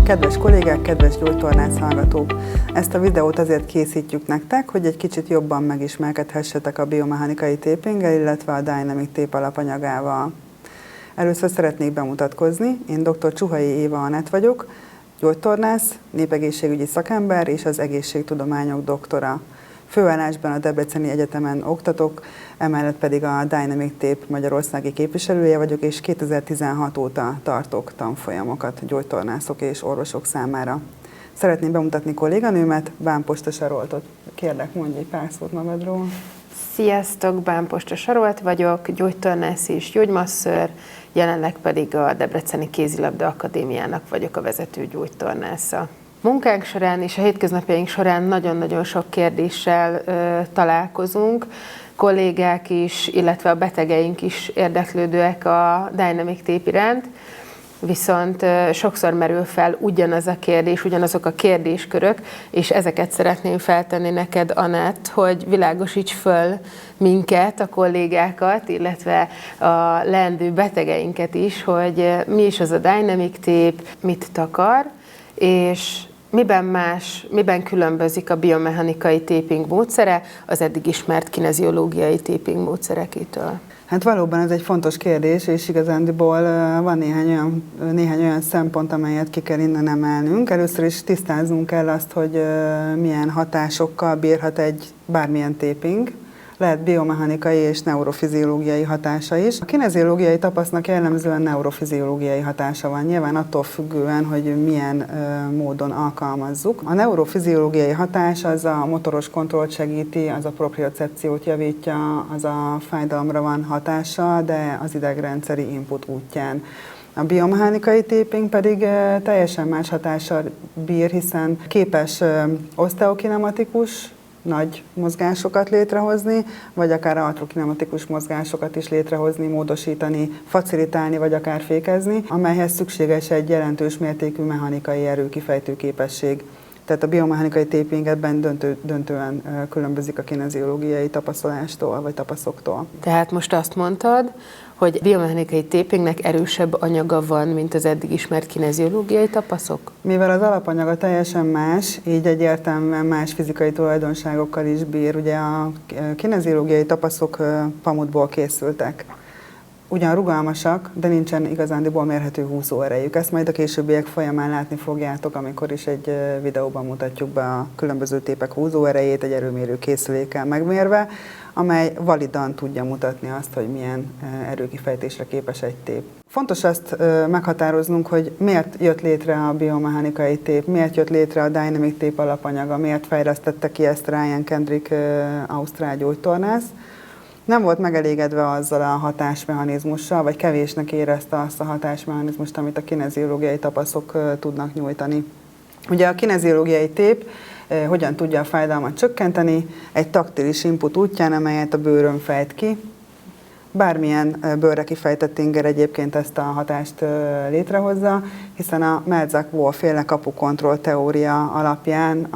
Kedves kollégák, kedves gyógytornász hallgatók! Ezt a videót azért készítjük nektek, hogy egy kicsit jobban megismerkedhessetek a biomechanikai tapinggel, illetve a Dynamic Tape alapanyagával. Először szeretnék bemutatkozni. Én dr. Csuhai Éva Anett vagyok, gyógytornász, népegészségügyi szakember és az egészségtudományok doktora. Főállásban a Debreceni Egyetemen oktatok, emellett pedig a Dynamic Tape magyarországi képviselője vagyok, és 2016 óta tartok tanfolyamokat gyógytornászok és orvosok számára. Szeretném bemutatni kolléganőmet, Bán Posta Saroltot. Kérlek, mondj egy pár szót magadról. Sziasztok, Bán Posta Sarolt vagyok, gyógytornász és gyógymasször, jelenleg pedig a Debreceni Kézilabda Akadémiának vagyok a vezető gyógytornásza. Munkánk során és a hétköznapjaink során nagyon-nagyon sok kérdéssel találkozunk. Kollégák is, illetve a betegeink is érdeklődőek a Dynamic Tape iránt, viszont sokszor merül fel ugyanaz a kérdés, ugyanazok a kérdéskörök, és ezeket szeretném feltenni neked, Anett, hogy világosíts föl minket, a kollégákat, illetve a leendő betegeinket is, hogy mi is az a Dynamic Tape, mit takar, és miben különbözik a biomechanikai taping módszere az eddig ismert kineziológiai taping módszerekétől? Hát valóban ez egy fontos kérdés, és igazándiból van néhány olyan szempont, amelyet ki kell innen emelnünk. Először is tisztáznunk kell azt, hogy milyen hatásokkal bírhat egy bármilyen taping. Lehet biomechanikai és neurofiziológiai hatása is. A kineziológiai tapasznak jellemzően neurofiziológiai hatása van, nyilván attól függően, hogy milyen módon alkalmazzuk. A neurofiziológiai hatás az a motoros kontrollt segíti, az a propriocepciót javítja, az a fájdalomra van hatása, de az idegrendszeri input útján. A biomechanikai taping pedig teljesen más hatással bír, hiszen képes oszteokinematikus, nagy mozgásokat létrehozni, vagy akár artrokinematikus mozgásokat is létrehozni, módosítani, facilitálni, vagy akár fékezni, amelyhez szükséges egy jelentős mértékű mechanikai erőkifejtő képesség. Tehát a biomechanikai taping ebben döntően különbözik a kineziológiai tapaszolástól, vagy tapaszoktól. Tehát most azt mondtad, hogy biomechanikai tapingnek erősebb anyaga van, mint az eddig ismert kineziológiai tapaszok? Mivel az alapanyaga teljesen más, így egyértelműen más fizikai tulajdonságokkal is bír. Ugye a kineziológiai tapaszok pamutból készültek. Ugyan rugalmasak, de nincsen igazándiból mérhető húzóerejük. Ezt majd a későbbiek folyamán látni fogjátok, amikor is egy videóban mutatjuk be a különböző tépek húzóerejét egy erőmérő készülékkel megmérve, amely validan tudja mutatni azt, hogy milyen erőkifejtésre képes egy tép. Fontos azt meghatároznunk, hogy miért jött létre a biomechanikai tép, miért jött létre a Dynamic Tape alapanyaga, miért fejlesztette ki ezt Ryan Kendrick ausztrál gyógytornász. Nem volt megelégedve azzal a hatásmechanizmussal, vagy kevésnek érezte azt a hatásmechanizmust, amit a kineziológiai tapaszok tudnak nyújtani. Ugye a kineziológiai tép hogyan tudja a fájdalmat csökkenteni? Egy taktilis input útján, amelyet a bőrön fejt ki. Bármilyen bőrre kifejtett inger egyébként ezt a hatást létrehozza, hiszen a Melzack-Wall-féle kapukontroll teória alapján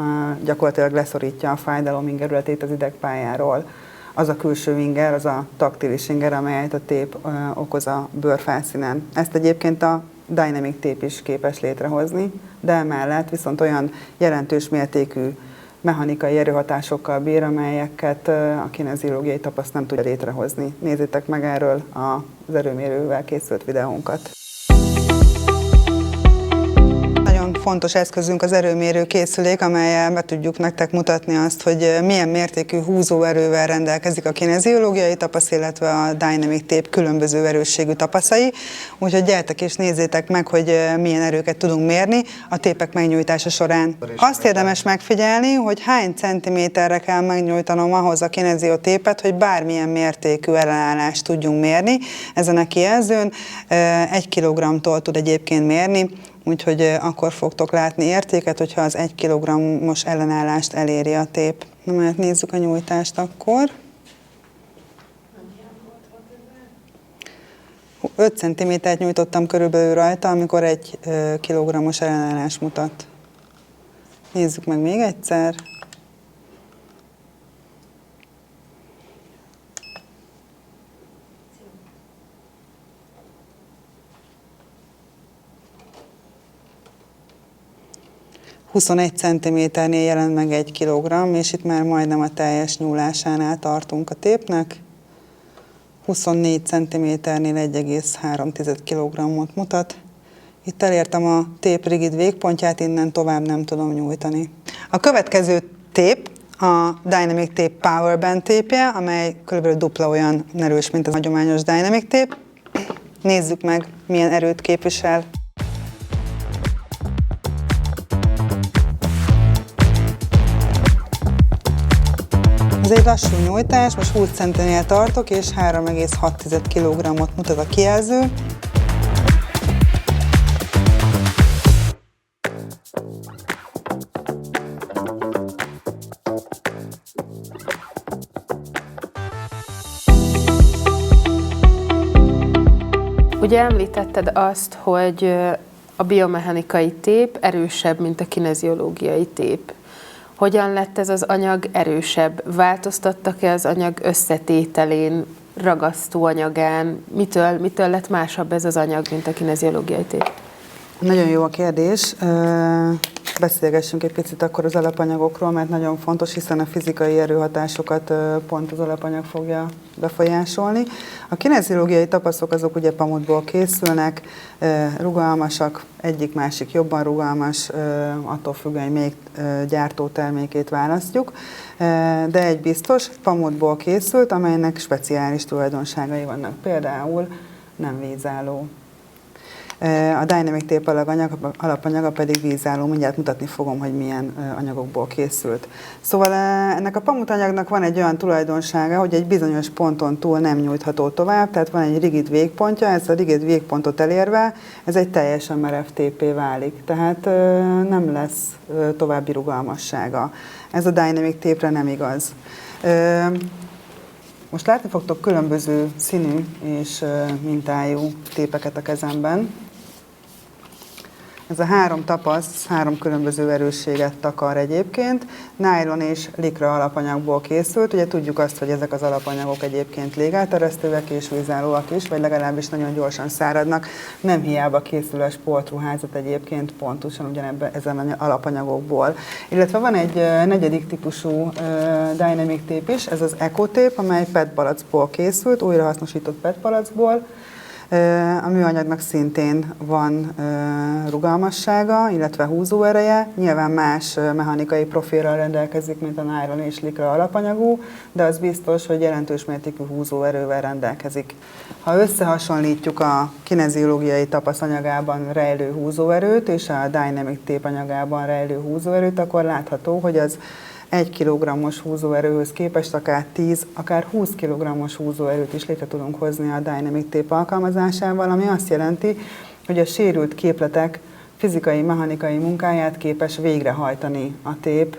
gyakorlatilag leszorítja a fájdalom ingerületét az idegpályáról. Az a külső inger, az a taktilis inger, amelyet a tép okoz a bőrfelszínen. Ezt egyébként a Dynamic Tape is képes létrehozni, de emellett viszont olyan jelentős mértékű mechanikai erőhatásokkal bír, amelyeket a kineziológiai tapaszt nem tudja létrehozni. Nézzétek meg erről az erőmérővel készült videónkat. Fontos eszközünk az erőmérő készülék, amellyel be tudjuk nektek mutatni azt, hogy milyen mértékű húzóerővel rendelkezik a kineziológiai tapasz, illetve a Dynamic Tape különböző erősségű tapaszai. Úgyhogy gyertek és nézzétek meg, hogy milyen erőket tudunk mérni a tépek megnyújtása során. Azt érdemes megfigyelni, hogy hány centiméterre kell megnyújtanom ahhoz a kineziotépet, hogy bármilyen mértékű ellenállást tudjunk mérni. Ezen a kijelzőn 1 kg-tól tud egyébként mérni, úgyhogy akkor fogtok látni értéket, hogyha az 1 kg-os ellenállást eléri a tép. Na, mert nézzük a nyújtást akkor. 5 cm-t nyújtottam körülbelül rajta, amikor 1 kg-os ellenállás mutat. Nézzük meg még egyszer. 21 cm-nél jelent meg 1 kg, és itt már majdnem a teljes nyúlásánál tartunk a tépnek. 24 cm-nél 1,3 kg-ot mutat. Itt elértem a tép rigid végpontját, innen tovább nem tudom nyújtani. A következő tép a Dynamic Tape Power Band tépje, amely kb. Dupla olyan erős, mint a hagyományos Dynamic Tape. Nézzük meg, milyen erőt képvisel. Ez egy lassú nyújtás, most 20 cm-nél tartok, és 3,6 kg-ot mutat a kijelző. Ugye említetted azt, hogy a biomechanikai tép erősebb, mint a kineziológiai tép. Hogyan lett ez az anyag erősebb? Változtattak-e az anyag összetételén, ragasztóanyagán? Mitől lett másabb ez az anyag, mint a kineziológiai tép? Nagyon jó a kérdés. Beszélgessünk egy picit akkor az alapanyagokról, mert nagyon fontos, hiszen a fizikai erőhatásokat pont az alapanyag fogja befolyásolni. A kineziológiai tapaszok azok ugye pamutból készülnek, rugalmasak, egyik-másik jobban rugalmas, attól függően, hogy melyik gyártótermékét választjuk. De egy biztos, pamutból készült, amelynek speciális tulajdonságai vannak, például nem vízálló. A Dynamic Tape alapanyaga pedig vízálló, mindjárt mutatni fogom, hogy milyen anyagokból készült. Szóval ennek a pamutanyagnak van egy olyan tulajdonsága, hogy egy bizonyos ponton túl nem nyújtható tovább, tehát van egy rigid végpontja, ez a rigid végpontot elérve, ez egy teljesen merev tépé válik, tehát nem lesz további rugalmassága. Ez a Dynamic Tape-re nem igaz. Most látni fogtok különböző színű és mintájú tépeket a kezemben. Ez a 3 tapasz 3 különböző erősséget takar egyébként. Nylon és likra alapanyagból készült. Ugye tudjuk azt, hogy ezek az alapanyagok egyébként légelteresztőek és vízállóak is, vagy legalábbis nagyon gyorsan száradnak. Nem hiába készül a sportruházat egyébként pontosan ezen alapanyagokból. Illetve van egy negyedik típusú Dynamic Tape is, ez az Eco Tape, amely PET palacból készült, újrahasznosított PET palacból. A műanyagnak szintén van rugalmassága, illetve húzóereje. Nyilván más mechanikai profilral rendelkezik, mint a nylon és likra alapanyagú, de az biztos, hogy jelentős mértékű húzóerővel rendelkezik. Ha összehasonlítjuk a kineziológiai tapasz anyagában rejlő húzóerőt és a Dynamic Tape anyagában rejlő húzóerőt, akkor látható, hogy az 1 kg-os húzóerőhöz képest akár 10, akár 20 kg-os húzóerőt is létre tudunk hozni a Dynamic Tape alkalmazásával, ami azt jelenti, hogy a sérült képletek fizikai, mechanikai munkáját képes végrehajtani a tép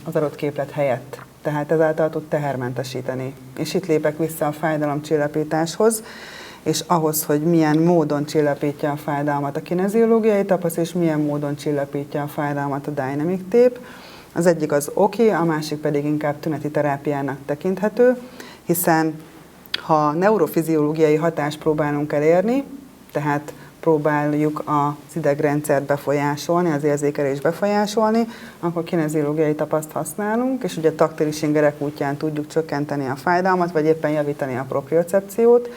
az adott képlet helyett. Tehát ezáltal tud tehermentesíteni. És itt lépek vissza a fájdalomcsillapításhoz, és ahhoz, hogy milyen módon csillapítja a fájdalmat a kineziológiai tapasz, és milyen módon csillapítja a fájdalmat a Dynamic Tape. Az egyik az oké, a másik pedig inkább tüneti terápiának tekinthető, hiszen ha neurofiziológiai hatást próbálunk elérni, tehát próbáljuk az idegrendszert befolyásolni, az érzékelést befolyásolni, akkor kineziológiai tapaszt használunk, és ugye taktilis ingerek útján tudjuk csökkenteni a fájdalmat, vagy éppen javítani a propriocepciót.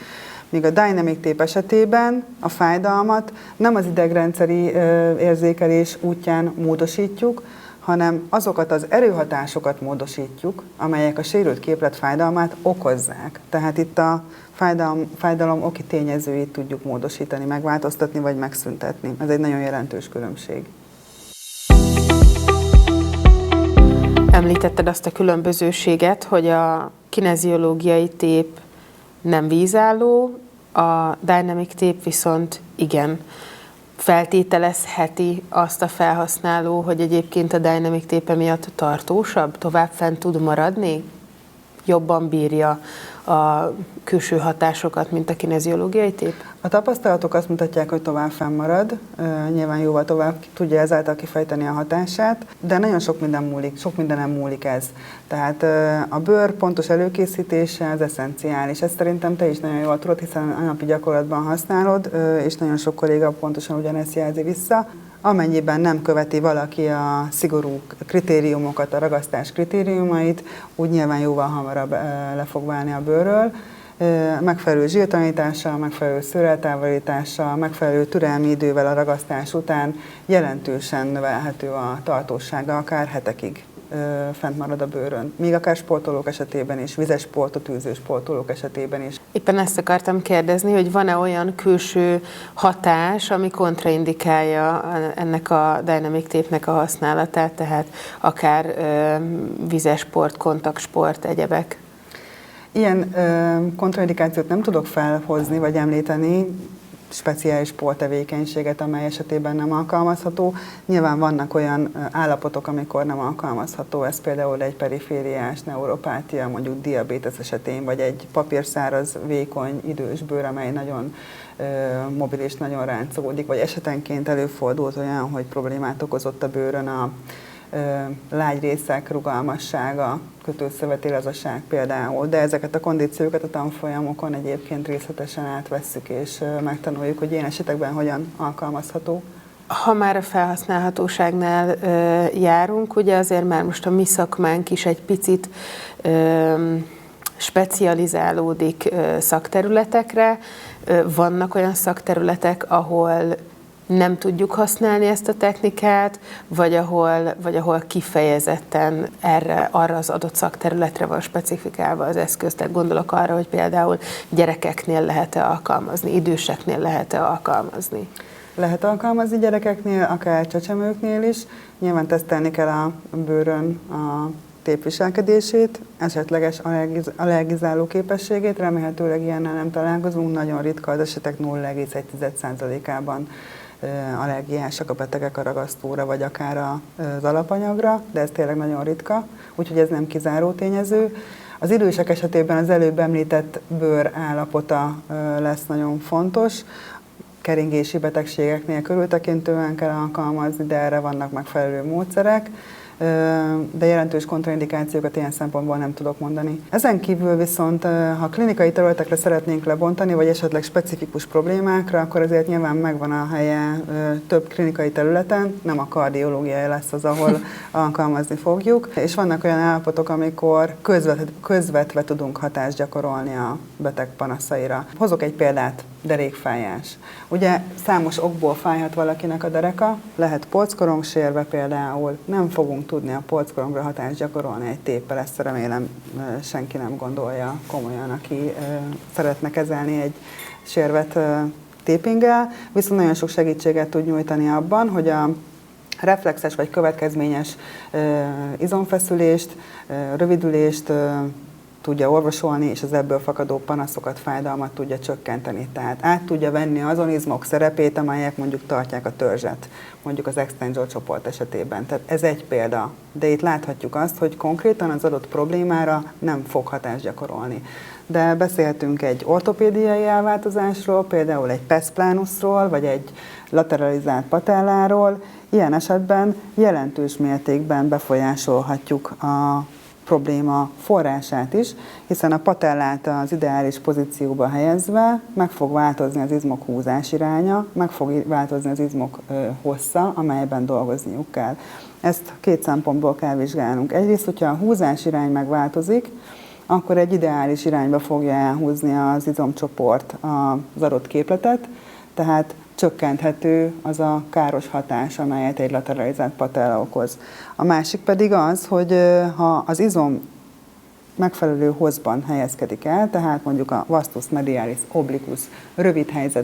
Míg a Dynamic Tape esetében a fájdalmat nem az idegrendszeri érzékelés útján módosítjuk, hanem azokat az erőhatásokat módosítjuk, amelyek a sérült képlet fájdalmát okozzák. Tehát itt a fájdalom oki tényezőit tudjuk módosítani, megváltoztatni vagy megszüntetni. Ez egy nagyon jelentős különbség. Említetted azt a különbözőséget, hogy a kineziológiai tép nem vízálló, a Dynamic Tape viszont igen. Feltételezheti azt a felhasználó, hogy egyébként a Dynamic Tape miatt tartósabb, tovább fent tud maradni, jobban bírja a külső hatásokat, mint a kineziológiai tép? A tapasztalatok azt mutatják, hogy tovább fennmarad, nyilván jóval tovább tudja ezáltal kifejteni a hatását, de nagyon sok mindenem múlik ez. Tehát a bőr pontos előkészítése az eszenciális. Ezt szerintem te is nagyon jól tudod, hiszen a napi gyakorlatban használod, és nagyon sok kolléga pontosan ugyanezt jelzi vissza. Amennyiben nem követi valaki a szigorú kritériumokat, a ragasztás kritériumait, úgy nyilván jóval hamarabb le fog válni a bőrről. Megfelelő zsírtanítással, megfelelő szőreltávolítással, megfelelő türelmi idővel a ragasztás után jelentősen növelhető a tartósága, akár hetekig fent marad a bőrön. Míg akár sportolók esetében is, vizes sportot űző sportolók esetében is. Éppen ezt akartam kérdezni, hogy van-e olyan külső hatás, ami kontraindikálja ennek a Dynamic Tape-nek a használatát, tehát akár vizes sport, kontaktsport, egyebek? Ilyen kontraindikációt nem tudok felhozni vagy említeni, speciális sporttevékenységet, amely esetében nem alkalmazható. Nyilván vannak olyan állapotok, amikor nem alkalmazható, ez például egy perifériás neuropátia, mondjuk diabétesz esetén, vagy egy papírszáraz, vékony, idős bőr, amely nagyon mobilis, nagyon ráncolódik, vagy esetenként előfordult olyan, hogy problémát okozott a bőrön a lágy részek rugalmassága, kötőszöveti lazaság például, de ezeket a kondíciókat a tanfolyamokon egyébként részletesen átvesszük, és megtanuljuk, hogy ilyen esetekben hogyan alkalmazható. Ha már a felhasználhatóságnál járunk, ugye azért már most a mi szakmánk is egy picit specializálódik szakterületekre. Vannak olyan szakterületek, ahol nem tudjuk használni ezt a technikát, vagy ahol kifejezetten arra az adott szakterületre van specifikálva az eszköz. Tehát gondolok arra, hogy például gyerekeknél lehet-e alkalmazni, időseknél lehet-e alkalmazni. Lehet alkalmazni gyerekeknél, akár csecsemőknél is. Nyilván tesztelni kell a bőrön a tépviselkedését, esetleges allergizáló képességét, remélhetőleg ilyennel nem találkozunk, nagyon ritka, az esetek 0,1%-ában allergiásak a betegek a ragasztóra, vagy akár az alapanyagra, de ez tényleg nagyon ritka, úgyhogy ez nem kizáró tényező. Az idősek esetében az előbb említett bőr állapota lesz nagyon fontos. Keringési betegségeknél körültekintően kell alkalmazni, de erre vannak megfelelő módszerek, de jelentős kontraindikációkat ilyen szempontból nem tudok mondani. Ezen kívül viszont, ha klinikai területekre szeretnénk lebontani, vagy esetleg specifikus problémákra, akkor azért nyilván megvan a helye több klinikai területen, nem a kardiológia lesz az, ahol alkalmazni fogjuk, és vannak olyan állapotok, amikor közvetve tudunk hatást gyakorolni a beteg panaszaira. Hozok egy példát, derékfájás. Ugye számos okból fájhat valakinek a dereka, lehet polckorongsérve például, nem fogunk tudni a polckorongra hatást gyakorolni egy téppel, ezt remélem senki nem gondolja komolyan, aki szeretne kezelni egy sérvet tépinggel, viszont nagyon sok segítséget tud nyújtani abban, hogy a reflexes vagy következményes izomfeszülést, rövidülést tudja orvosolni, és az ebből fakadó panaszokat, fájdalmat tudja csökkenteni. Tehát át tudja venni azon izmok szerepét, amelyek mondjuk tartják a törzset, mondjuk az extensor csoport esetében. Tehát ez egy példa, de itt láthatjuk azt, hogy konkrétan az adott problémára nem fog hatást gyakorolni. De beszélhetünk egy ortopédiai elváltozásról, például egy pes planusról, vagy egy lateralizált patelláról. Ilyen esetben jelentős mértékben befolyásolhatjuk a probléma forrását is, hiszen a patellát az ideális pozícióba helyezve meg fog változni az izmok húzás iránya, meg fog változni az izmok hossza, amelyben dolgozniuk kell. Ezt két szempontból kell vizsgálnunk. Egyrészt, hogyha a húzás irány megváltozik, akkor egy ideális irányba fogja elhúzni az izomcsoport az adott képletet, tehát csökkenthető az a káros hatás, amelyet egy lateralizált patella okoz. A másik pedig az, hogy ha az izom megfelelő hozban helyezkedik el, tehát mondjuk a vastus medialis obliquus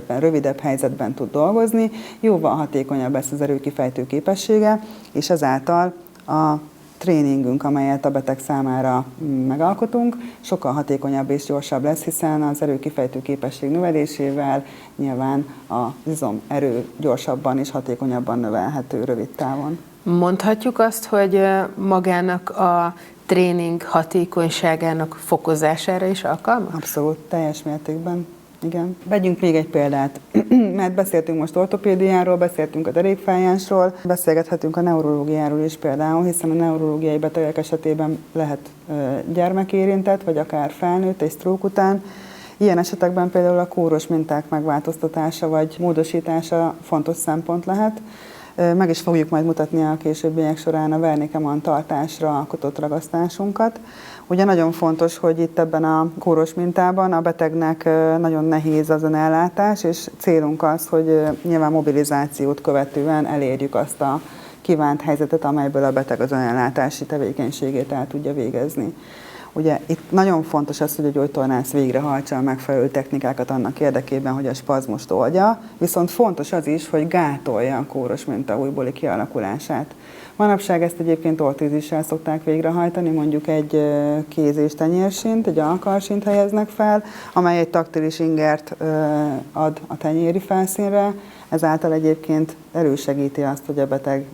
rövidebb helyzetben tud dolgozni, jóval hatékonyabb lesz az erőkifejtő képessége, és ezáltal a tréningünk, amelyet a beteg számára megalkotunk, sokkal hatékonyabb és gyorsabb lesz, hiszen az erőkifejtő képesség növelésével nyilván az izom erő gyorsabban és hatékonyabban növelhető rövid távon. Mondhatjuk azt, hogy magának a tréning hatékonyságának fokozására is alkalmas? Abszolút, teljes mértékben. Igen. Vegyünk még egy példát, mert beszéltünk most ortopédiáról, beszéltünk a derékfájásról, beszélgethetünk a neurológiáról is például, hiszen a neurológiai betegek esetében lehet gyermekérintett, vagy akár felnőtt egy stroke után. Ilyen esetekben például a kóros minták megváltoztatása vagy módosítása fontos szempont lehet. Meg is fogjuk majd mutatni a későbbiek során a Wernicke-Mann tartásra alkotott ragasztásunkat. Ugye nagyon fontos, hogy itt ebben a kóros mintában a betegnek nagyon nehéz az önellátás, és célunk az, hogy nyilván mobilizációt követően elérjük azt a kívánt helyzetet, amelyből a beteg az önellátási tevékenységét el tudja végezni. Ugye itt nagyon fontos az, hogy a gyógytornász végrehajtsa a megfelelő technikákat annak érdekében, hogy a spazmust oldja, viszont fontos az is, hogy gátolja a kóros minta újbóli kialakulását. Manapság ezt egyébként ortézissel szokták végrehajtani, mondjuk egy kéz- és tenyérsint, egy alkarsint helyeznek fel, amely egy taktilis ingert ad a tenyéri felszínre, ezáltal egyébként elősegíti azt, hogy a beteg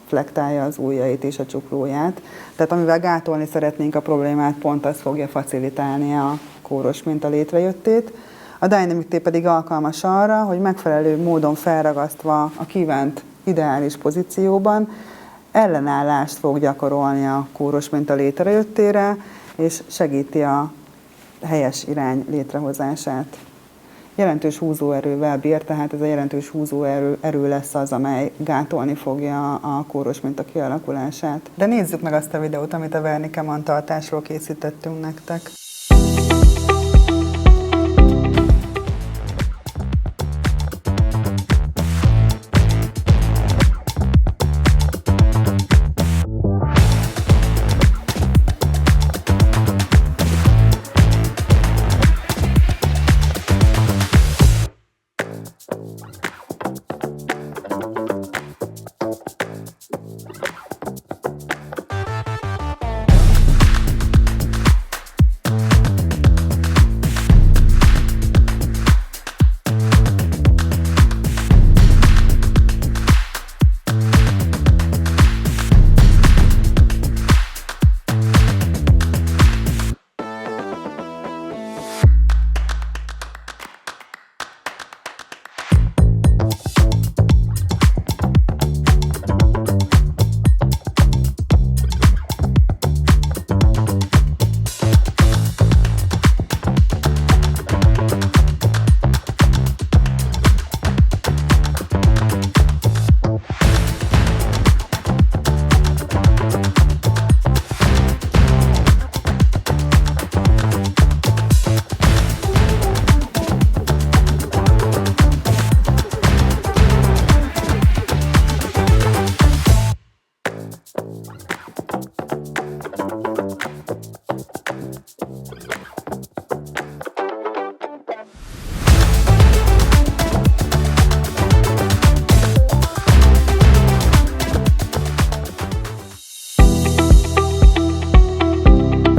flektálja az ujjait és a csuklóját. Tehát amivel gátolni szeretnénk a problémát, pont az fogja facilitálni a kóros minta létrejöttét. A Dynamic Tape pedig alkalmas arra, hogy megfelelő módon felragasztva a kívánt ideális pozícióban ellenállást fog gyakorolni a kóros minta létrejöttére, és segíti a helyes irány létrehozását. Jelentős húzóerővel bír, tehát ez a jelentős húzóerő lesz az, amely gátolni fogja a kóros minta kialakulását. De nézzük meg azt a videót, amit a Wernicke-Mann tartásról készítettünk nektek.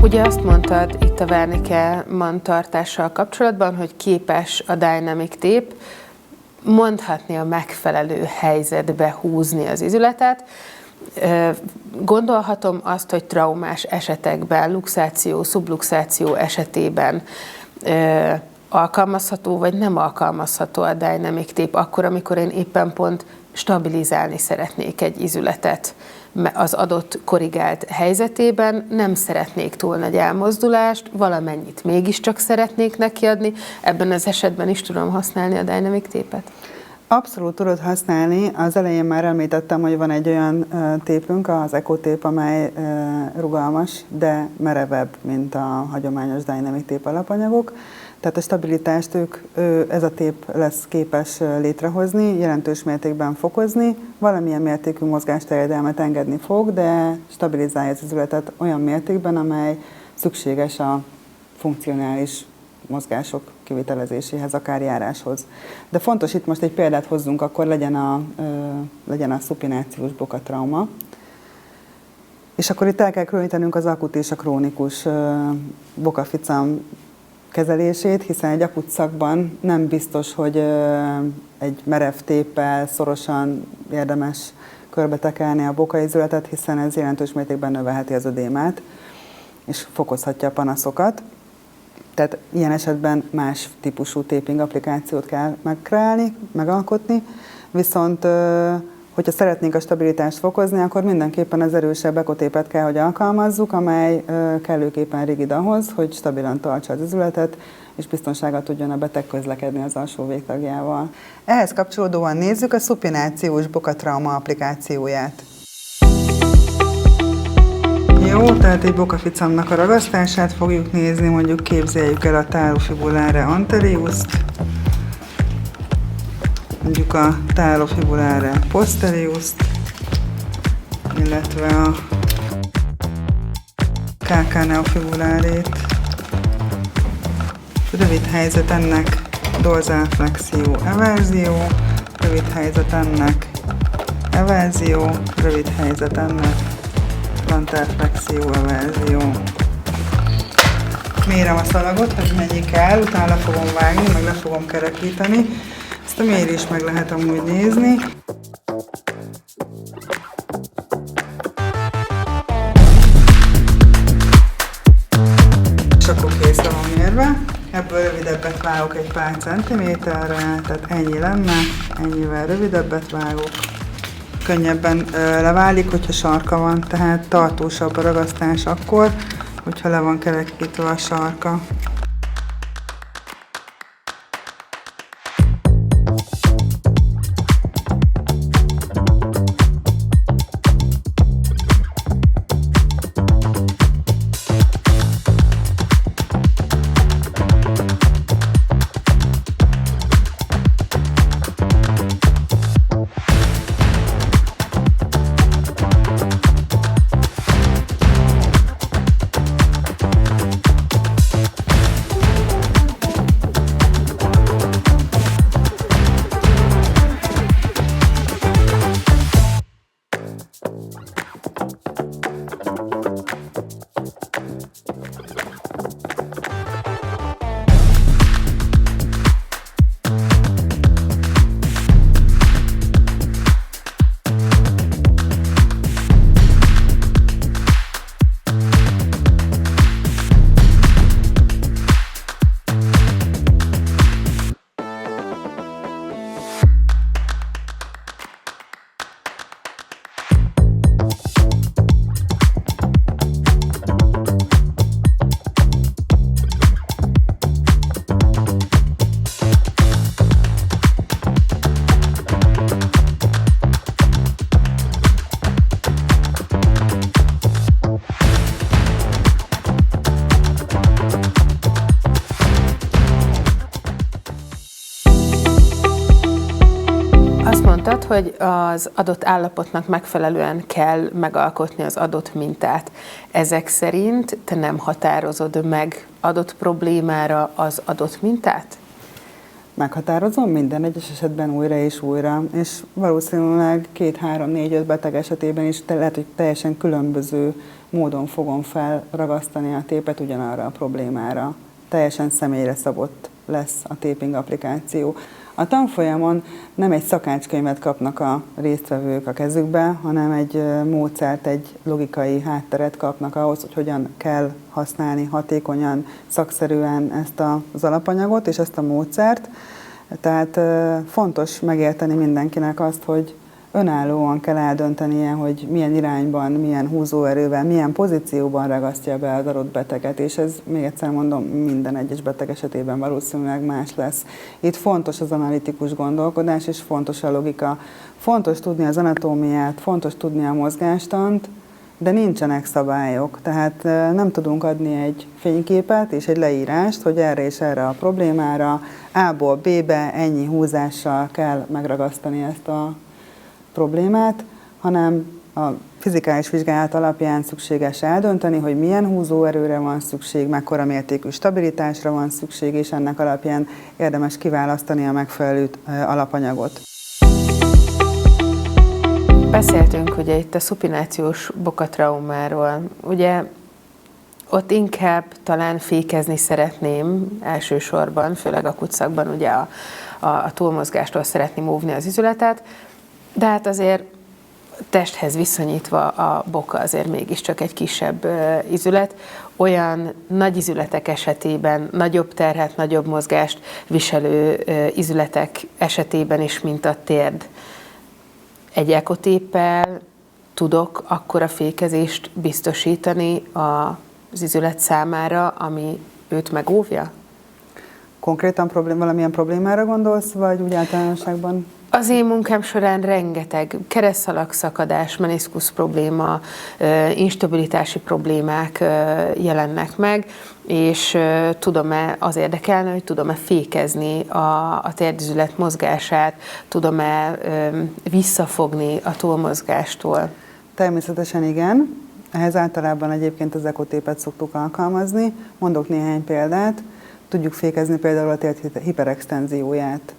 Ugye azt mondtad itt a Wernicke-Mann tartással kapcsolatban, hogy képes a Dynamic Tape mondhatni a megfelelő helyzetbe húzni az izületet. Gondolhatom azt, hogy traumás esetekben, luxáció, szubluxáció esetében alkalmazható vagy nem alkalmazható a Dynamic Tape akkor, amikor én éppen pont stabilizálni szeretnék egy izületet az adott korrigált helyzetében, nem szeretnék túl nagy elmozdulást, valamennyit mégiscsak szeretnék nekiadni, ebben az esetben is tudom használni a Dynamic Tape-et? Abszolút tudod használni. Az elején már említettem, hogy van egy olyan tépünk, az EcoTape, amely rugalmas, de merevebb, mint a hagyományos Dynamic Tape alapanyagok. Tehát a stabilitást ez a tép lesz képes létrehozni, jelentős mértékben fokozni, valamilyen mértékű mozgásterjedelmet engedni fog, de stabilizálja az izületet olyan mértékben, amely szükséges a funkcionális mozgások kivitelezéséhez, akár járáshoz. De fontos itt most egy példát hozzunk, akkor legyen a szupinációs bokatrauma. És akkor itt el kell különítenünk az akut és a krónikus bokaficam kezelését, hiszen egy akut szakban nem biztos, hogy egy merev téppel szorosan érdemes körbetekelni a bokaizületet, hiszen ez jelentős mértékben növelheti az ödémát, és fokozhatja a panaszokat. Tehát ilyen esetben más típusú taping applikációt kell megkreálni, megalkotni, viszont hogyha szeretnénk a stabilitást fokozni, akkor mindenképpen az erősebb EcoTape-et kell, hogy alkalmazzuk, amely kellőképpen rigid ahhoz, hogy stabilan tartsa az izületet, és biztonsággal tudjon a beteg közlekedni az alsó végtagjával. Ehhez kapcsolódóan nézzük a szupinációs bokatrauma applikációját. Jó, tehát egy bokaficamnak a ragasztását fogjuk nézni, mondjuk képzeljük el a talofibuláre anteriust, mondjuk a talofibuláre posteriust, illetve a calcaneofibulárét. Rövid helyzet ennek dorzálflexió, everzió, rövid helyzet ennek everzió, rövid helyzet ennek plantarflexió, everzió. Mérem a szalagot, hogy mennyi kell, utána fogom vágni, meg le fogom kerekíteni. Ezt a mérést meg lehet amúgy nézni. És akkor kész van mérve. Ebből rövidebbet vágok egy pár centiméterre, tehát ennyi lenne, ennyivel rövidebbet vágok. Könnyebben leválik, hogyha sarka van, tehát tartósabb a ragasztás akkor, hogyha le van kerekítve a sarka. Mondtad, hogy az adott állapotnak megfelelően kell megalkotni az adott mintát. Ezek szerint te nem határozod meg adott problémára az adott mintát? Meghatározom minden egyes esetben újra és újra, és valószínűleg 2, 3, 4, 5 beteg esetében is lehet, hogy teljesen különböző módon fogom felragasztani a tépet ugyanarra a problémára. Teljesen személyre szabott lesz a taping applikáció. A tanfolyamon nem egy szakácskönyvet kapnak a résztvevők a kezükbe, hanem egy módszert, egy logikai hátteret kapnak ahhoz, hogy hogyan kell használni hatékonyan, szakszerűen ezt az alapanyagot és ezt a módszert. Tehát fontos megérteni mindenkinek azt, hogy önállóan kell eldöntenie, hogy milyen irányban, milyen húzóerővel, milyen pozícióban ragasztja be az adott beteget, és ez, még egyszer mondom, minden egyes beteg esetében valószínűleg más lesz. Itt fontos az analitikus gondolkodás, és fontos a logika. Fontos tudni az anatómiát, fontos tudni a mozgástant, de nincsenek szabályok, tehát nem tudunk adni egy fényképet és egy leírást, hogy erre és erre a problémára A-ból B-be ennyi húzással kell megragasztani ezt a problémát, hanem a fizikális vizsgálat alapján szükséges eldönteni, hogy milyen húzóerőre van szükség, mekkora mértékű stabilitásra van szükség, és ennek alapján érdemes kiválasztani a megfelelő alapanyagot. Beszéltünk ugye itt a szupinációs bokatraumáról. Ugye ott inkább talán fékezni szeretném elsősorban, főleg a kucakban ugye a túlmozgástól szeretném óvni az izületet, de hát azért testhez viszonyítva a boka azért mégiscsak egy kisebb izület. Olyan nagy izületek esetében, nagyobb terhet, nagyobb mozgást viselő izületek esetében is, mint a térd. Egy ekotéppel tudok akkora fékezést biztosítani az izület számára, ami őt megóvja? Konkrétan valamilyen problémára gondolsz, vagy úgy általánosságban? Az én munkám során rengeteg keresztszalag szakadás, meniszkusz probléma, instabilitási problémák jelennek meg, és tudom-e az érdekelne, hogy tudom-e fékezni a térdizület mozgását, tudom-e visszafogni a túlmozgástól? Természetesen igen. Ehhez általában egyébként az ekotépet szoktuk alkalmazni. Mondok néhány példát. Tudjuk fékezni például a tért hiperextenzióját.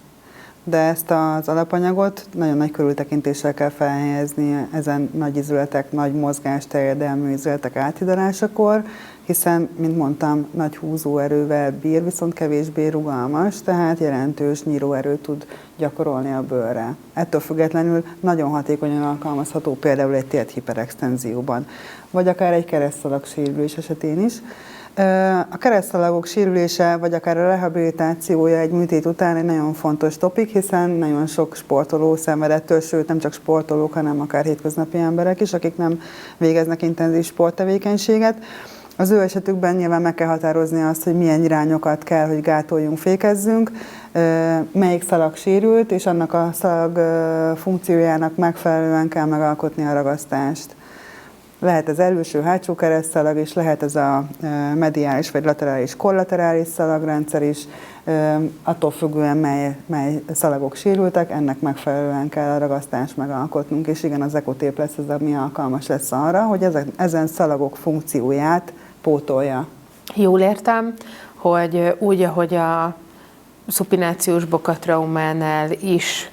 De ezt az alapanyagot nagyon nagy körültekintéssel kell felhelyezni ezen nagy izületek, nagy mozgásterjedelmű izületek áthidalásakor, hiszen, mint mondtam, nagy húzóerővel bír, viszont kevésbé rugalmas, tehát jelentős nyíróerőt tud gyakorolni a bőrre. Ettől függetlenül nagyon hatékonyan alkalmazható például egy tért hiperextenzióban, vagy akár egy keresztszalag sérülés esetén is. A keresztszalagok sérülése, vagy akár a rehabilitációja egy műtét után egy nagyon fontos topik, hiszen nagyon sok sportoló szenvedettől, sőt nem csak sportolók, hanem akár hétköznapi emberek is, akik nem végeznek intenzív sporttevékenységet. Az ő esetükben nyilván meg kell határozni azt, hogy milyen irányokat kell, hogy gátoljunk, fékezzünk, melyik szalag sérült, és annak a szalag funkciójának megfelelően kell megalkotni a ragasztást. Lehet ez előső, hátsó keresztszalag is, lehet ez a mediális vagy laterális, kollaterális szalagrendszer is, attól függően mely szalagok sérültek, ennek megfelelően kell a ragasztást megalkotnunk, és igen, az ekotép lesz az, ami alkalmas lesz arra, hogy ezen szalagok funkcióját pótolja. Jól értem, hogy úgy, ahogy a szupinációs bokatraumánál is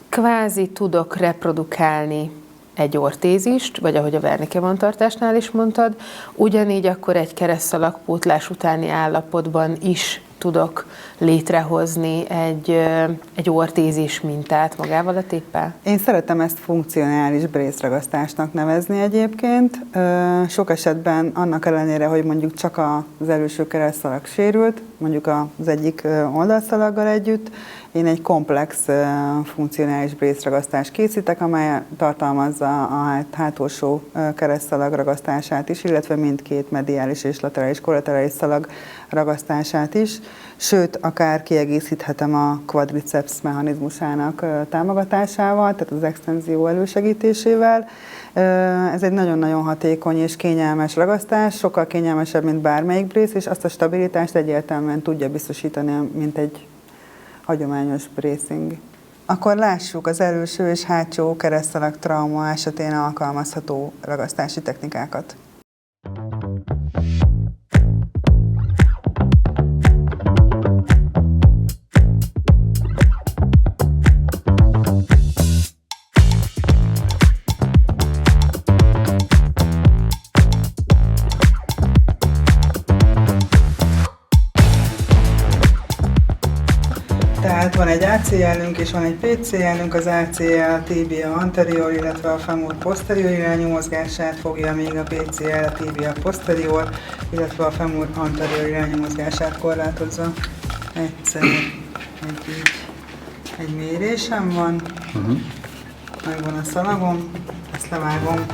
kvázi tudok reprodukálni egy ortézist, vagy ahogy a Wernicke vontartásnál is mondtad, ugyanígy akkor egy keresztszalagpótlás utáni állapotban is tudok létrehozni egy ortézis mintát magával a téppel? Én szeretem ezt funkcionális brészragasztásnak nevezni egyébként. Sok esetben annak ellenére, hogy mondjuk csak az előső keresztszalag sérült, mondjuk az egyik oldalszalaggal együtt, én egy komplex funkcionális brészragasztást készítek, amely tartalmazza a hátulsó keresztszalag ragasztását is, illetve mindkét mediális és laterális, kollaterális szalag ragasztását is, sőt, akár kiegészíthetem a quadriceps mechanizmusának támogatásával, tehát az extenzió elősegítésével. Ez egy nagyon-nagyon hatékony és kényelmes ragasztás, sokkal kényelmesebb, mint bármelyik brész, és azt a stabilitást egyértelműen tudja biztosítani, mint egy hagyományos bracing. Akkor lássuk az előső és hátsó keresztszalag trauma esetén alkalmazható ragasztási technikákat. Tehát van egy ACL-ünk és van egy PCL-ünk, az ACL tibia anterior, illetve a femur posterior irányú mozgását fogja, míg a PCL a tibia posterior, illetve a femur anterior irányú mozgását korlátozza. Egyszer egy mérésem van, megvan a szalagom, ezt levágom.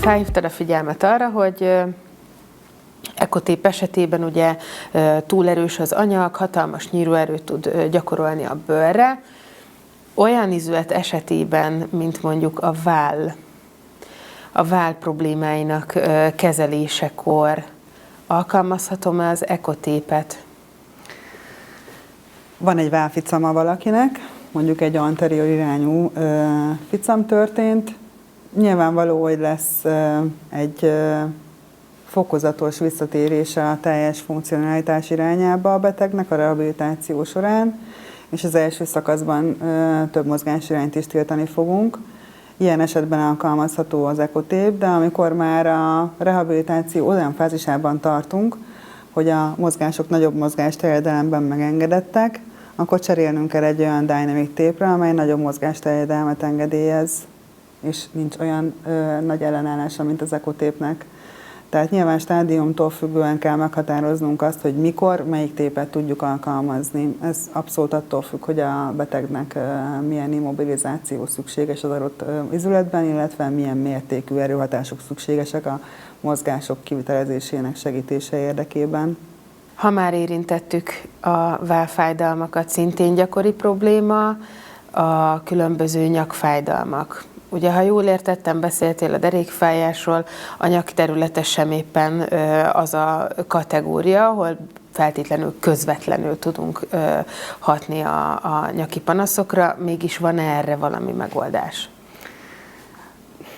Felhívtad a figyelmet arra, hogy ekotép esetében ugye túl erős az anyag, hatalmas nyíróerőt tud gyakorolni a bőrre. Olyan izület esetében, mint mondjuk a váll problémáinak kezelésekor alkalmazhatom-e az ekotépet? Van egy válficama valakinek, mondjuk egy anterior irányú ficam történt. Nyilvánvaló, hogy lesz egy fokozatos visszatérése a teljes funkcionalitás irányába a betegnek a rehabilitáció során, és az első szakaszban több mozgásirányt is tiltani fogunk. Ilyen esetben alkalmazható az ekotép, de amikor már a rehabilitáció olyan fázisában tartunk, hogy a mozgások nagyobb mozgásterjedelemben megengedettek, akkor cserélnünk kell egy olyan dynamic tépre, amely nagyobb mozgásterjedelmet engedélyez, és nincs olyan nagy ellenállása, mint az ekotépnek. Tehát nyilván stádiumtól függően kell meghatároznunk azt, hogy mikor, melyik tépet tudjuk alkalmazni. Ez abszolút attól függ, hogy a betegnek milyen immobilizáció szükséges az adott izületben, illetve milyen mértékű erőhatások szükségesek a mozgások kivitelezésének segítése érdekében. Ha már érintettük a vállfájdalmakat, szintén gyakori probléma a különböző nyakfájdalmak. Ugye, ha jól értettem, beszéltél a derékfájásról, a nyakterülete sem éppen az a kategória, ahol feltétlenül közvetlenül tudunk hatni a nyaki panaszokra, mégis van erre valami megoldás?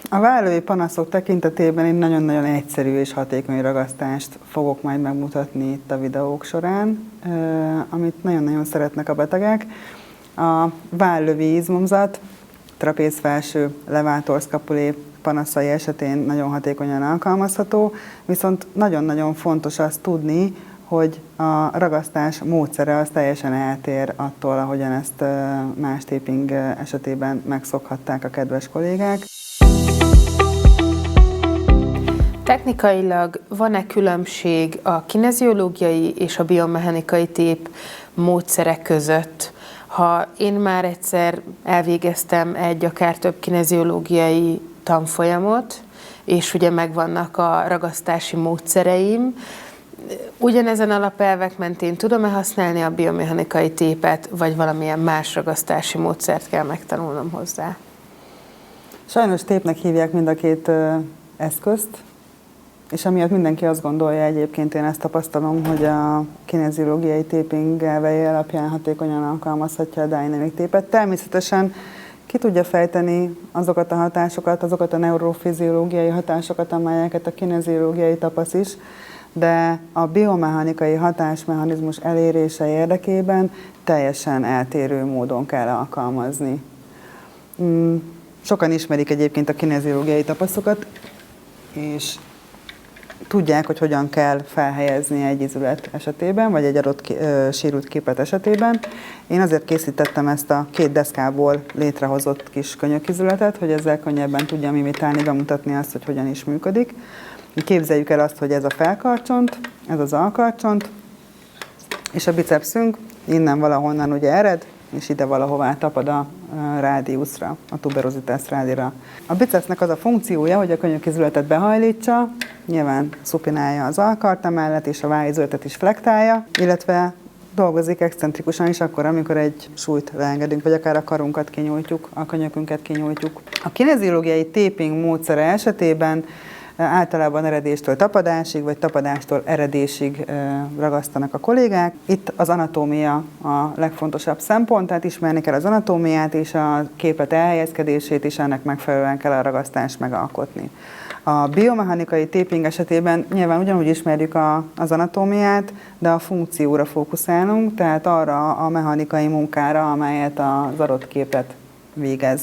A vállói panaszok tekintetében egy nagyon-nagyon egyszerű és hatékony ragasztást fogok majd megmutatni itt a videók során, amit nagyon-nagyon szeretnek a betegek. A vállövi izmomzat, trapézfelső, levátorszkapulé panaszai esetén nagyon hatékonyan alkalmazható, viszont nagyon-nagyon fontos azt tudni, hogy a ragasztás módszere az teljesen eltér attól, ahogyan ezt más taping esetében megszokhatták a kedves kollégák. Technikailag van-e különbség a kineziológiai és a biomechanikai tép módszerek között? Ha én már egyszer elvégeztem egy akár több kineziológiai tanfolyamot, és ugye megvannak a ragasztási módszereim, ugyanezen alapelvek mentén tudom-e használni a biomechanikai tépet, vagy valamilyen más ragasztási módszert kell megtanulnom hozzá? Sajnos tépnek hívják mind a két eszközt, és amiatt mindenki azt gondolja, egyébként én ezt tapasztalom, hogy a kineziológiai taping elvei alapján hatékonyan alkalmazhatja a dynamic tépet. Természetesen ki tudja fejteni azokat a hatásokat, azokat a neurofiziológiai hatásokat, amelyeket a kineziológiai tapasz is, de a biomechanikai hatásmechanizmus elérése érdekében teljesen eltérő módon kell alkalmazni. Sokan ismerik egyébként a kineziológiai tapaszokat, és tudják, hogy hogyan kell felhelyezni egy izület esetében, vagy egy adott sérült képlet esetében. Én azért készítettem ezt a 2 deszkából létrehozott kis könyökizületet, hogy ezzel könnyebben tudjam imitálni, bemutatni azt, hogy hogyan is működik. Képzeljük el azt, hogy ez a felkarcsont, ez az alkarcsont, és a bicepszünk innen valahonnan ugye ered, és ide valahová tapad a rádiuszra, a tuberositas rádira. A bicepsnek az a funkciója, hogy a könyökizületet behajlítsa, nyilván szupinálja az alkart emellett, és a vállizületet is flektálja, illetve dolgozik excentrikusan is akkor, amikor egy súlyt leengedünk, vagy akár a karunkat kinyújtjuk, a könyökünket kinyújtjuk. A kineziológiai taping módszere esetében általában eredéstől tapadásig, vagy tapadástól eredésig ragasztanak a kollégák. Itt az anatómia a legfontosabb szempont, tehát ismerni kell az anatómiát és a képlet elhelyezkedését, és ennek megfelelően kell a ragasztást megalkotni. A biomechanikai taping esetében nyilván ugyanúgy ismerjük az anatómiát, de a funkcióra fókuszálunk, tehát arra a mechanikai munkára, amelyet az adott képlet végez.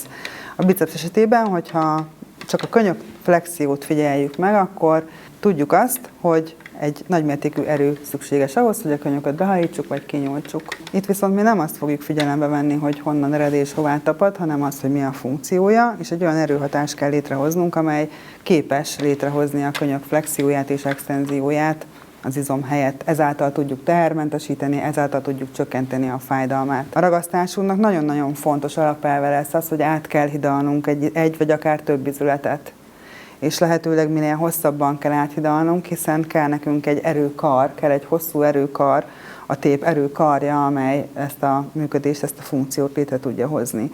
A biceps esetében, hogyha csak a könyök flexiót figyeljük meg, akkor tudjuk azt, hogy egy nagymértékű erő szükséges ahhoz, hogy a könyököt behajtsuk vagy kinyújtsuk. Itt viszont mi nem azt fogjuk figyelembe venni, hogy honnan ered és hová tapad, hanem azt, hogy mi a funkciója, és egy olyan erőhatást kell létrehoznunk, amely képes létrehozni a könyök flexióját és extenzióját az izom helyett. Ezáltal tudjuk tehermentesíteni, ezáltal tudjuk csökkenteni a fájdalmát. A ragasztásunknak nagyon-nagyon fontos alapelve lesz az, hogy át kell hidalnunk egy vagy akár több izületet. és lehetőleg minél hosszabban kell áthidalnunk, hiszen kell nekünk egy erőkar, kell egy hosszú erőkar, a tép erőkarja, amely ezt a működést, ezt a funkciót létre tudja hozni.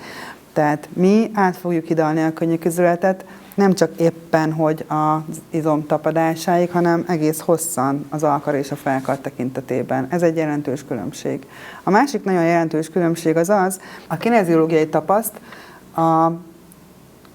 Tehát mi át fogjuk hidalni a könnyűkizületet, nem csak éppen, hogy az izom tapadásáig, hanem egész hosszan az alkar és a felkar tekintetében. Ez egy jelentős különbség. A másik nagyon jelentős különbség az az, a kineziológiai tapaszt a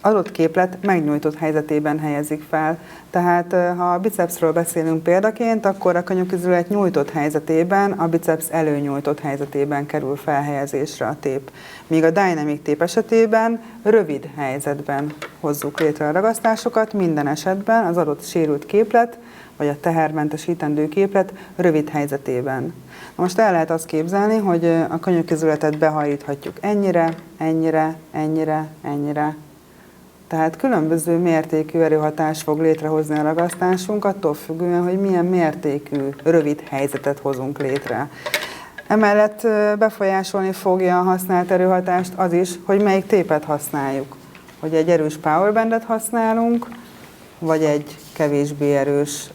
adott képlet megnyújtott helyzetében helyezik fel. Tehát ha a bicepsről beszélünk példaként, akkor a könnyűkizület nyújtott helyzetében, a biceps előnyújtott helyzetében kerül felhelyezésre a tép. Míg a dynamic tép esetében rövid helyzetben hozzuk létre a ragasztásokat, minden esetben az adott sérült képlet, vagy a tehermentesítendő képlet rövid helyzetében. Most el lehet azt képzelni, hogy a könnyűkizületet behajíthatjuk ennyire, ennyire, ennyire, ennyire. Tehát különböző mértékű erőhatás fog létrehozni a ragasztásunk, attól függően, hogy milyen mértékű rövid helyzetet hozunk létre. Emellett befolyásolni fogja a használt erőhatást az is, hogy melyik tépet használjuk. Hogy egy erős powerbandet használunk, vagy egy kevésbé erős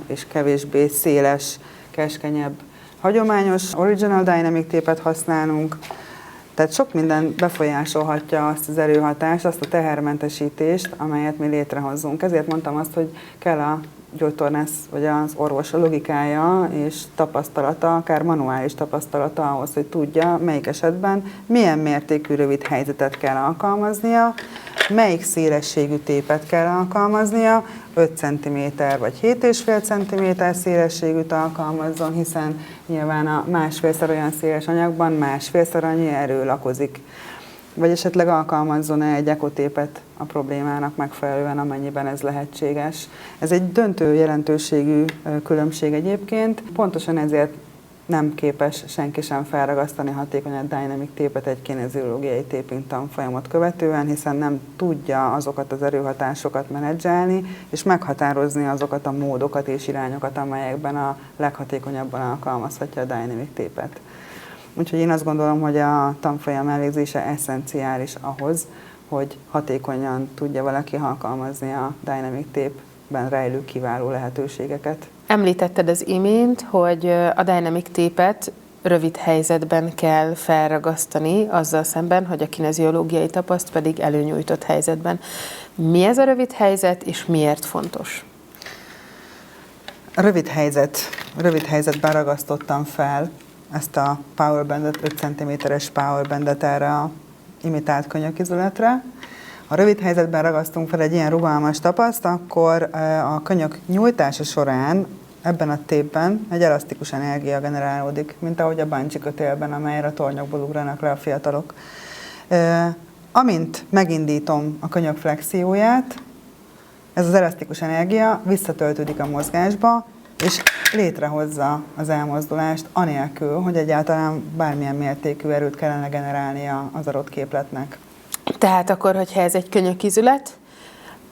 és kevésbé széles, keskenyebb, hagyományos Original Dynamic tépet használunk. Tehát sok minden befolyásolhatja azt az erőhatást, azt a tehermentesítést, amelyet mi létrehozzunk. Ezért mondtam azt, hogy kell a gyógytornász vagy az orvos logikája és tapasztalata, akár manuális tapasztalata ahhoz, hogy tudja, melyik esetben milyen mértékű rövid helyzetet kell alkalmaznia, melyik szélességű tépet kell alkalmaznia, 5 cm vagy 7,5 cm szélességűt alkalmazzon, hiszen nyilván a másfélszer olyan széles anyagban másfélszer annyi erő lakozik. Vagy esetleg alkalmazzon-e egy ekotépet a problémának megfelelően, amennyiben ez lehetséges. Ez egy döntő jelentőségű különbség egyébként, pontosan ezért nem képes senki sem felragasztani hatékonyan dynamic tépet egy kineziológiai taping tanfolyamot követően, hiszen nem tudja azokat az erőhatásokat menedzselni, és meghatározni azokat a módokat és irányokat, amelyekben a leghatékonyabban alkalmazhatja a dynamic tépet. Úgyhogy én azt gondolom, hogy a tanfolyam elvégzése eszenciális ahhoz, hogy hatékonyan tudja valaki alkalmazni a dynamic tape-ben rejlő kiváló lehetőségeket. Említetted az imént, hogy a dynamic tépet rövid helyzetben kell felragasztani, azzal szemben, hogy a kineziológiai tapaszt pedig előnyújtott helyzetben. Mi ez a rövid helyzet, és miért fontos? A rövid helyzetben ragasztottam fel ezt a powerbandet, 5 cm-es powerbandet erre a imitált könnyökizületre. Ha rövid helyzetben ragasztunk fel egy ilyen rugalmas tapaszt, akkor a könnyök nyújtása során ebben a tépben egy elasztikus energia generálódik, mint ahogy a bungee kötélben, amelyre a tornyokból ugranak le a fiatalok. Amint megindítom a könnyök flexióját, ez az elasztikus energia visszatöltődik a mozgásba, és létrehozza az elmozdulást, anélkül, hogy egyáltalán bármilyen mértékű erőt kellene generálnia az adott képletnek. Tehát akkor, hogyha ez egy könnyökizület,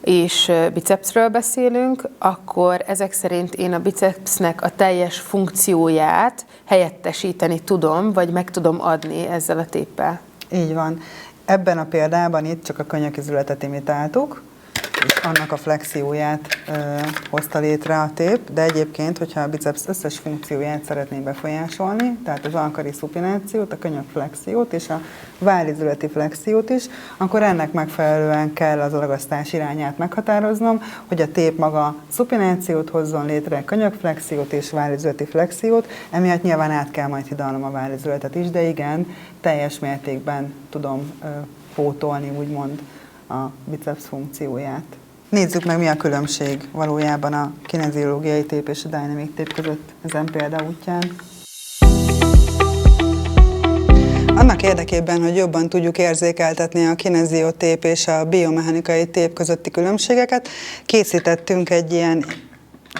és bicepsről beszélünk, akkor ezek szerint én a bicepsnek a teljes funkcióját helyettesíteni tudom, vagy meg tudom adni ezzel a téppel. Így van. Ebben a példában itt csak a könnyökizületet imitáltuk, és annak a flexióját hozta létre a tép, de egyébként, hogyha a biceps összes funkcióját szeretném befolyásolni, tehát az alkari szupinációt, a könnyök flexiót és a vállizületi flexiót is, akkor ennek megfelelően kell az ragasztás irányát meghatároznom, hogy a tép maga szupinációt hozzon létre, könnyökflexiót és vállizületi flexiót, emiatt nyilván át kell majd hidalnom a vállizületet is, de igen, teljes mértékben tudom pótolni, úgymond, a biceps funkcióját. Nézzük meg, mi a különbség valójában a kineziológiai tép és a dynamic tép között ezen példa útján. Annak érdekében, hogy jobban tudjuk érzékeltetni a kineziotép és a biomechanikai tép közötti különbségeket, készítettünk egy ilyen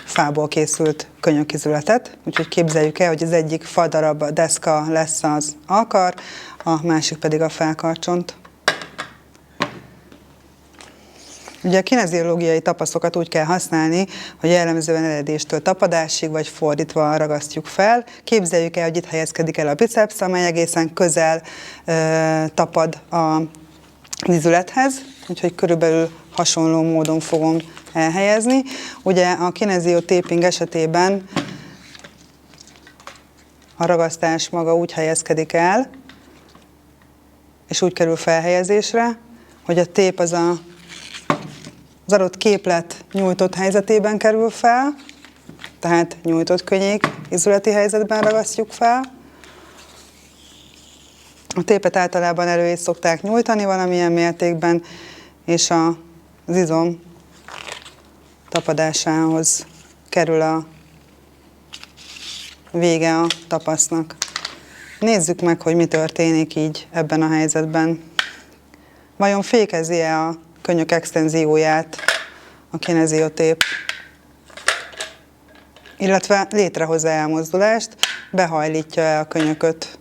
fából készült könnyökizületet, úgyhogy képzeljük el, hogy az egyik fadarab, a deszka lesz az alkar, a másik pedig a felkarcsont. Ugye a kineziológiai tapaszokat úgy kell használni, hogy jellemzően eledéstől tapadásig, vagy fordítva ragasztjuk fel. Képzeljük el, hogy itt helyezkedik el a biceps, amely egészen közel tapad a izülethez, úgyhogy körülbelül hasonló módon fogom elhelyezni. Ugye a kinezió taping esetében a ragasztás maga úgy helyezkedik el, és úgy kerül felhelyezésre, hogy a tép az adott képlet nyújtott helyzetében kerül fel, tehát nyújtott könnyék izületi helyzetben ragasztjuk fel. A tépet általában elő is szokták nyújtani valamilyen mértékben, és az izom tapadásához kerül a vége a tapasznak. Nézzük meg, hogy mi történik így ebben a helyzetben. Vajon fékezi-e a könnyök extenzióját a kineziotép, illetve létrehozza elmozdulást, behajlítja-e a könyököt.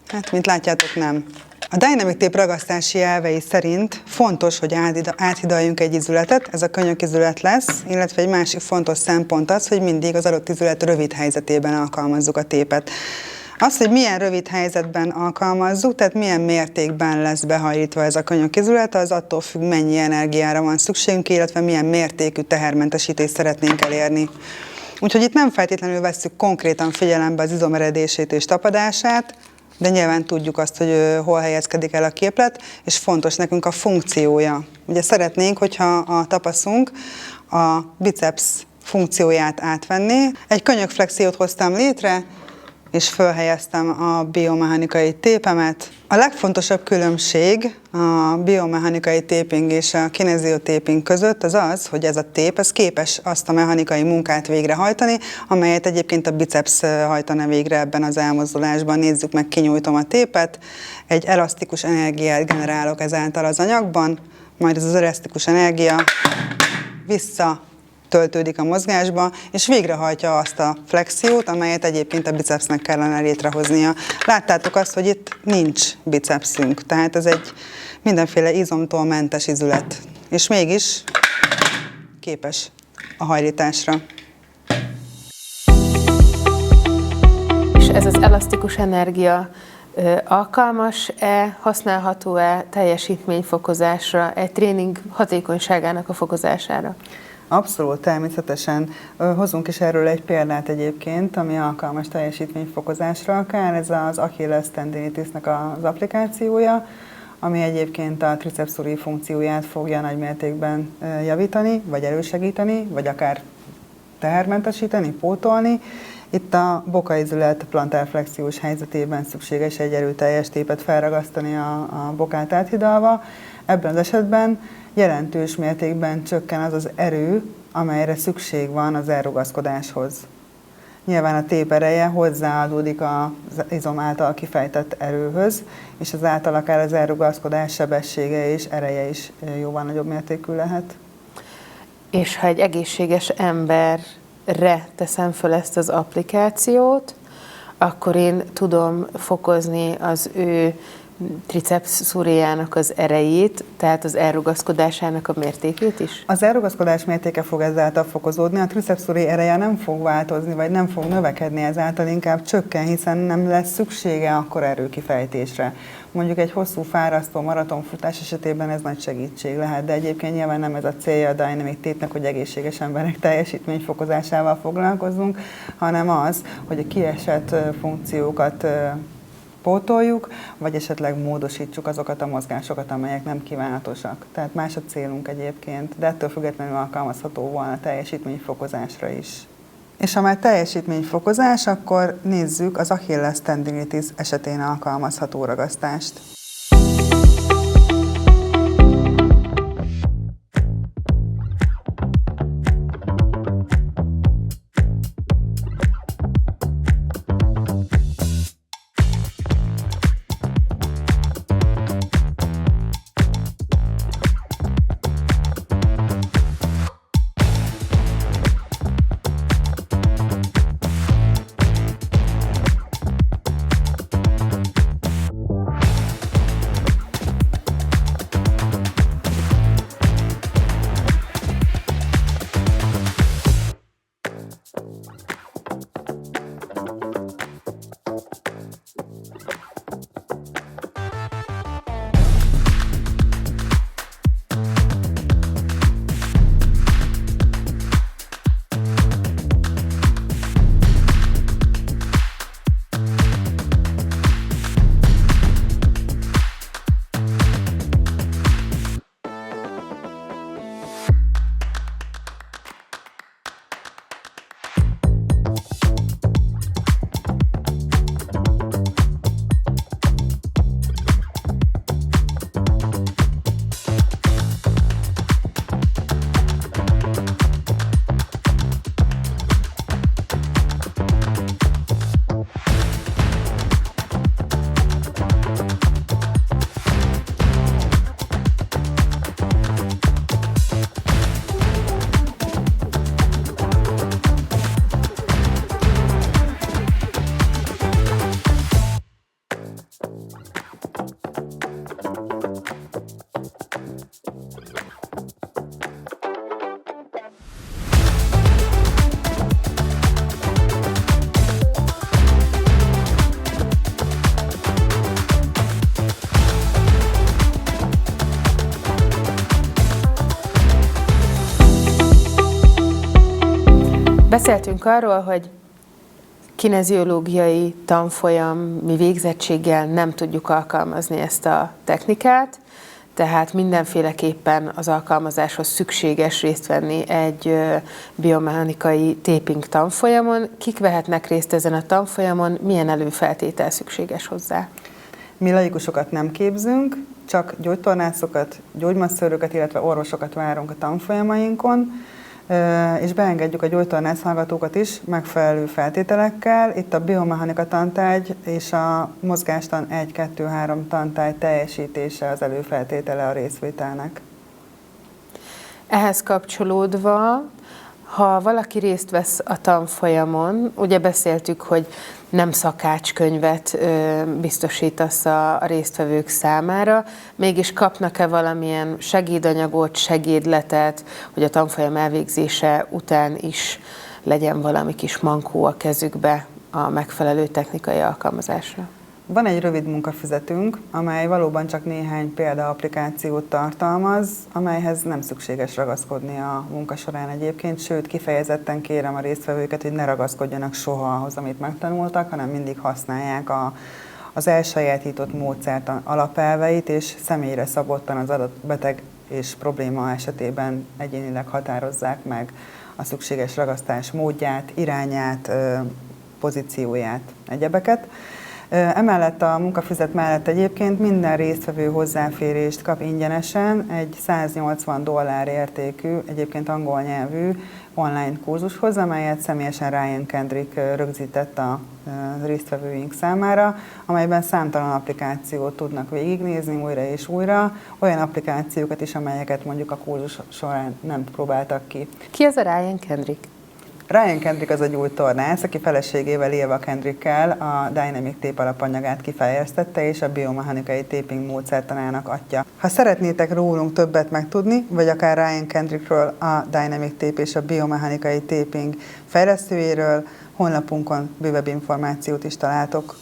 Hát, mint látjátok, nem. A Dynamic Tape ragasztási elvei szerint fontos, hogy áthidaljunk egy izületet, ez a könyökizület lesz, illetve egy másik fontos szempont az, hogy mindig az adott izület rövid helyzetében alkalmazzuk a tépet. Az, hogy milyen rövid helyzetben alkalmazzuk, tehát milyen mértékben lesz behajlítva ez a könyökizület, az attól függ, mennyi energiára van szükségünk, illetve milyen mértékű tehermentesítést szeretnénk elérni. Úgyhogy itt nem feltétlenül vesszük konkrétan figyelembe az izom eredését és tapadását, de nyilván tudjuk azt, hogy hol helyezkedik el a képlet, és fontos nekünk a funkciója. Ugye szeretnénk, hogyha a tapaszunk a biceps funkcióját átvenni. Egy könyökflexiót hoztam létre, és fölhelyeztem a biomechanikai tépemet. A legfontosabb különbség a biomechanikai taping és a kineziotaping között az az, hogy ez a tép ez képes azt a mechanikai munkát végrehajtani, amelyet egyébként a biceps hajtana végre ebben az elmozdulásban. Nézzük meg, kinyújtom a tépet, egy elasztikus energiát generálok ezáltal az anyagban, majd ez az elasztikus energia töltődik a mozgásba, és végrehajtja azt a flexiót, amelyet egyébként a bicepsnek kellene létrehoznia. Láttátok azt, hogy itt nincs bicepsünk, tehát ez egy mindenféle izomtól mentes izület, és mégis képes a hajlításra. És ez az elasztikus energia alkalmas-e, használható-e teljesítményfokozásra, egy tréning hatékonyságának a fokozására? Abszolút, természetesen. Hozunk is erről egy példát egyébként, ami alkalmas teljesítményfokozásra akár. Ez az Achilles tendinitisnek az applikációja, ami egyébként a tricepszuri funkcióját fogja nagymértékben javítani, vagy elősegíteni, vagy akár tehermentesíteni, pótolni. Itt a bokaizület plantárflexiós helyzetében szükséges egy erőteljes tépet felragasztani a bokát áthidalva. Ebben az esetben jelentős mértékben csökken az az erő, amelyre szükség van az elrugaszkodáshoz. Nyilván a tép ereje hozzáadódik az izom által kifejtett erőhöz, és ezáltal akár az elrugaszkodás sebessége és ereje is jóval nagyobb mértékű lehet. És ha egy egészséges emberre teszem föl ezt az applikációt, akkor én tudom fokozni az ő triceps szúriának az erejét, tehát az elrugaszkodásának a mértékét is? Az elrugaszkodás mértéke fog ezáltal fokozódni, a triceps szúri ereje nem fog változni, vagy nem fog növekedni, ezáltal inkább csökken, hiszen nem lesz szüksége akkor erőkifejtésre. Mondjuk egy hosszú, fárasztó maratonfutás esetében ez nagy segítség lehet, de egyébként nyilván nem ez a célja a Dynamic Tape-nek, hogy egészséges emberek teljesítményfokozásával foglalkozzunk, hanem az, hogy a kiesett funkciókat pótoljuk, vagy esetleg módosítsuk azokat a mozgásokat, amelyek nem kívánatosak. Tehát más a célunk egyébként, de ettől függetlenül alkalmazható volna a teljesítményfokozásra is. És ha már teljesítményfokozás, akkor nézzük az Achilles tendinitis esetén alkalmazható ragasztást. Beszéltünk arról, hogy kineziológiai tanfolyami végzettséggel nem tudjuk alkalmazni ezt a technikát, tehát mindenféleképpen az alkalmazáshoz szükséges részt venni egy biomechanikai taping tanfolyamon. Kik vehetnek részt ezen a tanfolyamon, milyen előfeltétel szükséges hozzá? Mi laikusokat nem képzünk, csak gyógytornászokat, gyógymasszőröket, illetve orvosokat várunk a tanfolyamainkon, és beengedjük a gyógytornász hallgatókat is megfelelő feltételekkel. Itt a biomechanika tantárgy és a mozgástan 1-2-3 tantárgy teljesítése az előfeltétele a részvételnek. Ehhez kapcsolódva, ha valaki részt vesz a tanfolyamon, ugye beszéltük, hogy nem szakácskönyvet biztosítasz a résztvevők számára, mégis kapnak-e valamilyen segédanyagot, segédletet, hogy a tanfolyam elvégzése után is legyen valami kis mankó a kezükbe a megfelelő technikai alkalmazásra? Van egy rövid munkafüzetünk, amely valóban csak néhány példaapplikációt tartalmaz, amelyhez nem szükséges ragaszkodni a munka során egyébként, sőt kifejezetten kérem a résztvevőket, hogy ne ragaszkodjanak soha ahhoz, amit megtanultak, hanem mindig használják az elsajátított módszert alapelveit, és személyre szabottan az adott beteg és probléma esetében egyénileg határozzák meg a szükséges ragasztás módját, irányát, pozícióját, egyebeket. Emellett a munkafüzet mellett egyébként minden résztvevő hozzáférést kap ingyenesen egy $180 értékű, egyébként angol nyelvű online kurzushoz, amelyet személyesen Ryan Kendrick rögzített a résztvevőink számára, amelyben számtalan applikációt tudnak végignézni újra és újra, olyan applikációkat is, amelyeket mondjuk a kurzus során nem próbáltak ki. Ki az a Ryan Kendrick? Ryan Kendrick az a gyógytornász, aki feleségével, Eva Kendrickkel a Dynamic Tape alapanyagát kifejlesztette, és a biomechanikai taping módszertanának atya. Ha szeretnétek rólunk többet megtudni, vagy akár Ryan Kendrickről, a Dynamic Tape és a biomechanikai taping fejlesztőjéről, honlapunkon bővebb információt is találtok.